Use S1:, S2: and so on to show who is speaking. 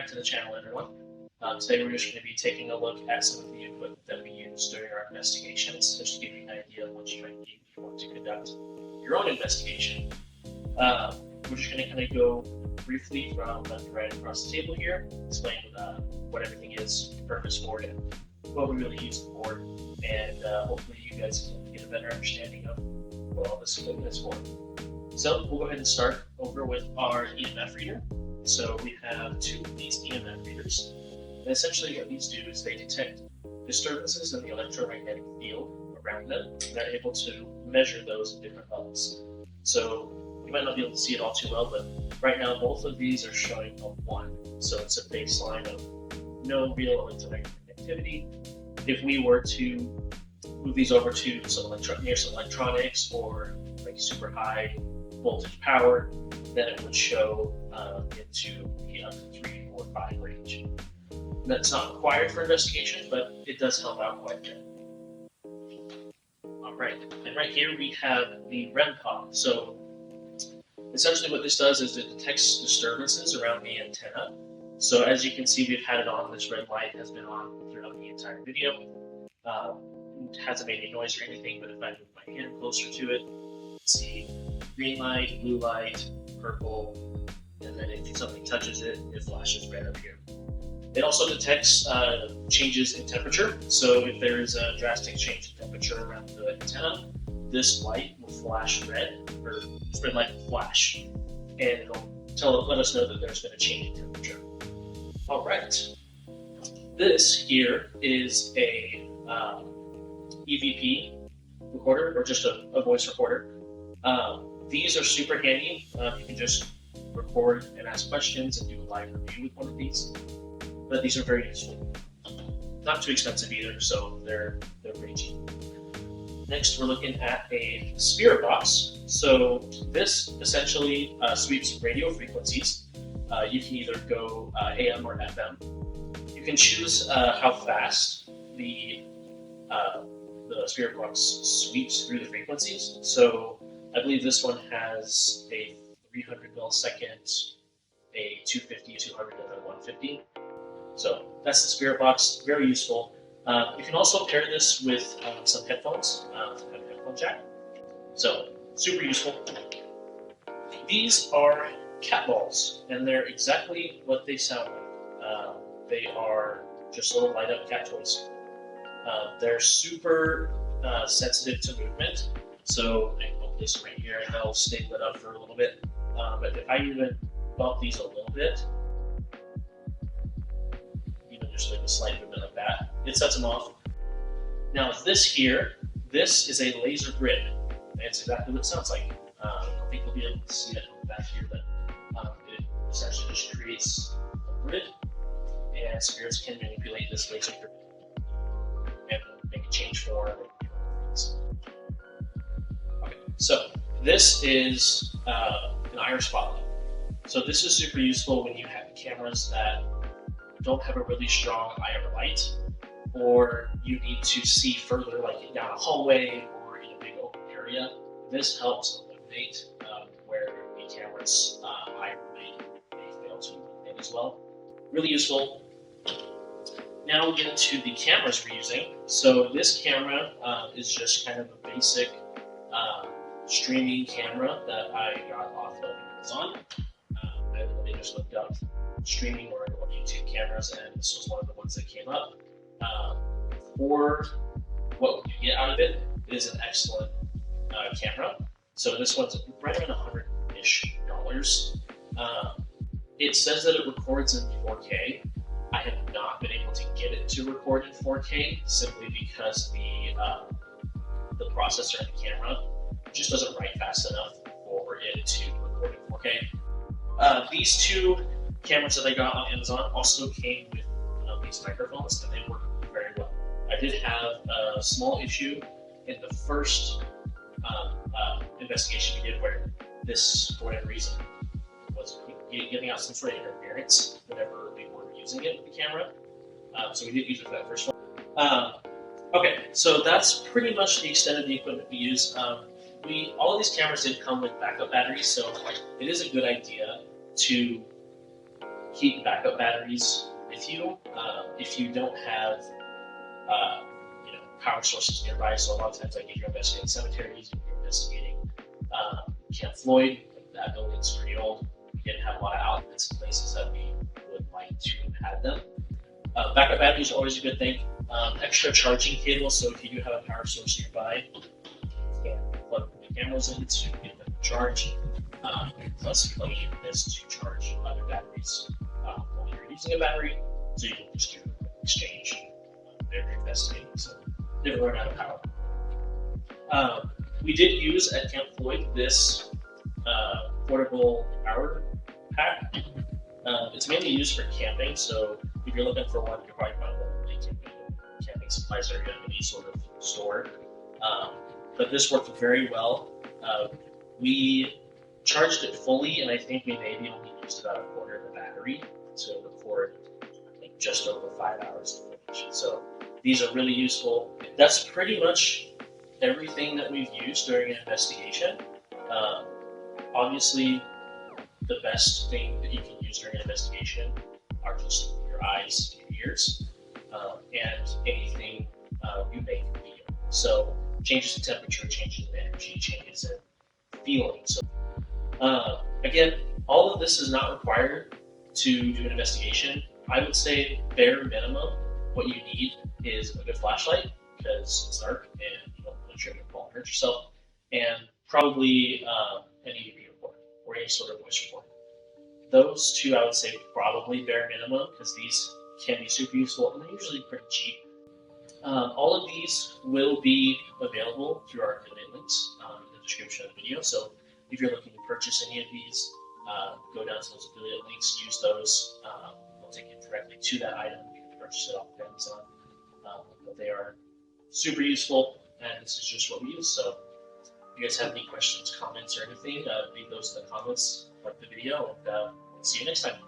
S1: back to the channel, everyone. Today we're just going to be taking a look at some of the equipment that we use during our investigations, just to give you an idea of what you might need if you want to conduct your own investigation. We're just going to kind of go briefly from left to right across the table here, explain what everything is, purpose for it, what we really use it for, and hopefully you guys can get a better understanding of what all this equipment is for. So we'll go ahead and start over with our EMF reader. So we have two of these EMF readers. And essentially what these do is they detect disturbances in the electromagnetic field around them. They're able to measure those at different levels. So you might not be able to see it all too well, but right now both of these are showing a 1. So it's a baseline of no real electromagnetic activity. If we were to move these over to near some electronics or like super high voltage power, then it would show into the up to 3, 4, 5 range. That's not required for investigation, but it does help out quite a bit. Alright, and right here we have the REM pod. So essentially what this does is it detects disturbances around the antenna. So as you can see, we've had it on. This red light has been on throughout the entire video. It hasn't made any noise or anything, but if I move my hand closer to it, see green light, blue light, purple, and then if something touches it, it flashes red up here. It also detects changes in temperature. So if there is a drastic change in temperature around the antenna, this light will flash red, or this red light will flash, and it'll let us know that there's been a change in temperature. All right, this here is a EVP recorder, or just a voice recorder. These are super handy. You can just record and ask questions and do a live review with one of these. But these are very useful. Not too expensive either, so they're pretty cheap. Next, we're looking at a Spirit Box. So this essentially sweeps radio frequencies. You can either go AM or FM. You can choose how fast the Spirit Box sweeps through the frequencies. So I believe this one has a 300 millisecond, a 250, 200, and then 150. So that's the Spirit Box, very useful. You can also pair this with some headphones, have a headphone jack. So super useful. These are cat balls, and they're exactly what they sound like. They are just little light up cat toys. They're super sensitive to movement. So I'll place them right here and they'll stay lit up for a little bit. But if I even bump these a little bit, even just like a slight movement like that, it sets them off. Now this here, this is a laser grid. That's exactly what it sounds like. I don't think you'll be able to see it on the back here, but it essentially just creates a grid, and spirits can manipulate this laser grid and make it change form and different things. Okay, so this is an IR spotlight. So this is super useful when you have cameras that don't have a really strong IR light, or you need to see further, like down a hallway or in a big open area. This helps eliminate where the camera's IR may fail to illuminate as well. Really useful. Now we'll get into the cameras we're using. So this camera is just kind of a basic streaming camera that I got off of Amazon. I literally just looked up streaming or YouTube cameras, and this was one of the ones that came up. For what you get out of it, it is an excellent camera. So this one's right around $100-ish. It says that it records in 4K. I have not been able to get it to record in 4K simply because the processor in the camera just doesn't write fast enough for it to record in 4K. These two cameras that I got on Amazon also came with these microphones, and they work very well. I did have a small issue in the first investigation we did where this, for whatever reason, was giving out some sort of interference whenever we were using it with the camera. So we did use it for that first one. Okay, so that's pretty much the extent of the equipment we use. All of these cameras did come with backup batteries, so it is a good idea to keep backup batteries with you if you don't have power sources nearby. So a lot of times, like if you're investigating cemeteries, if you're investigating Camp Floyd, that building's pretty old. We didn't have a lot of outlets in places that we would like to have them. Backup batteries are always a good thing. Extra charging cables, so if you do have a power source nearby, you can plug the cameras in so you can get them to charge. Plus, plugging in this to charge other batteries while you're using a battery, so you can just do an exchange. They're investigating, so never run out of power. We did use at Camp Floyd this portable power pack. It's mainly used for camping, so if you're looking for one, you're probably find one in the camping supplies area in any sort of store. But this worked very well. We charged it fully, and I think we maybe only used about a quarter of the battery to record, I think, just over 5 hours of information. So these are really useful. That's pretty much everything that we've used during an investigation. Obviously, the best thing that you can use during an investigation are just your eyes and your ears, and anything you make in video. So changes in temperature, changes in energy, changes in feeling. So again, all of this is not required to do an investigation. I would say bare minimum, what you need is a good flashlight because it's dark and you don't want to trip and fall and hurt yourself, and probably an EVP report or any sort of voice report. Those two, I would say, probably bare minimum because these can be super useful and they're usually pretty cheap. All of these will be available through our affiliate links in the description of the video. So if you're looking to purchase any of these, go down to those affiliate links, use those. They'll take you directly to that item. You can purchase it off of Amazon. But they are super useful, and this is just what we use. So if you guys have any questions, comments, or anything, leave those in the comments, like the video, and see you next time.